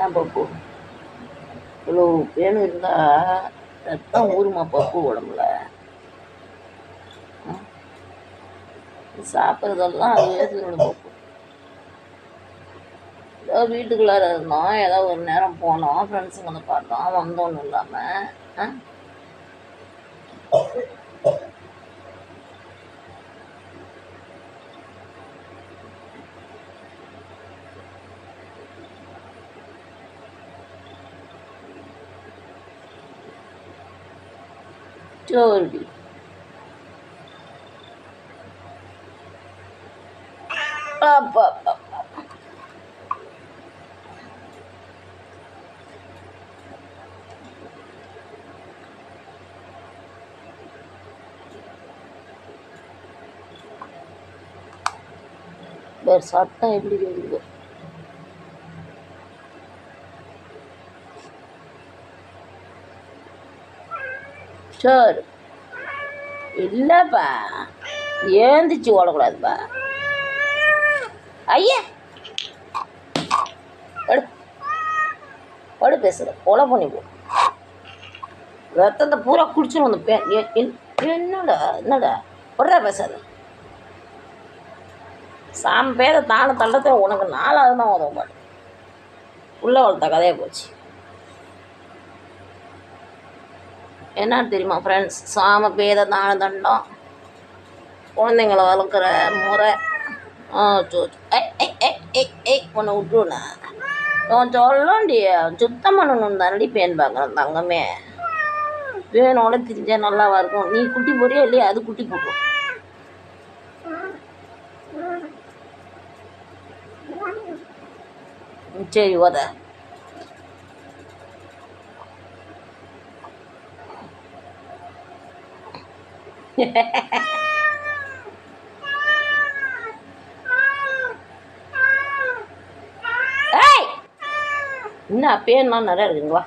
ஏன் பப்பு இவ்வளோ பேனு இருந்தால் ரத்தம் ஊருமா பப்பு உடம்புல? சாப்பிட்றதெல்லாம் அதுவே திருவிடும் பப்பு. ஏதோ வீட்டுக்குள்ளார இருந்தோம், ஏதோ ஒரு நேரம் போனோம், ஃப்ரெண்ட்ஸுங்களை பார்த்தோம், வந்தோன்னு இல்லாமல் சோடி அப்பா வேறு சத்தம் எப்படி கேட்குது? சரி இல்லைப்பா, ஏந்திச்சு ஓடக்கூடாதுப்பா. ஐயா படு பேசுகிற கொலை பண்ணி போ, ரத்தத்தை பூரா குடிச்சிடும் அந்த பேன். என்னடா படுறா பேசாத. சாமி பேர தான தள்ளத்தை உனக்கு 4வது தான் உதவ மாட்டேன். உள்ள வளர்த்த கதையை போச்சு. என்னன்னு தெரியுமா ஃப்ரெண்ட்ஸ்? சாம பேத தான தண்டம் குழந்தைங்கள வளர்க்குற முறை. உன்னை விட்டுருண்ணா சொல்லண்டி, சுத்தம் பண்ணணும் தானடி பேன் பார்க்குறேன் தங்கமே. பேனோட திரிஞ்சா நல்லாவா இருக்கும்? நீ குட்டி போறியா இல்லையா? அது குட்டி போட்டுரும். சரி ஓத. என்ன பேன்லாம் நிறையா இருக்குங்களா?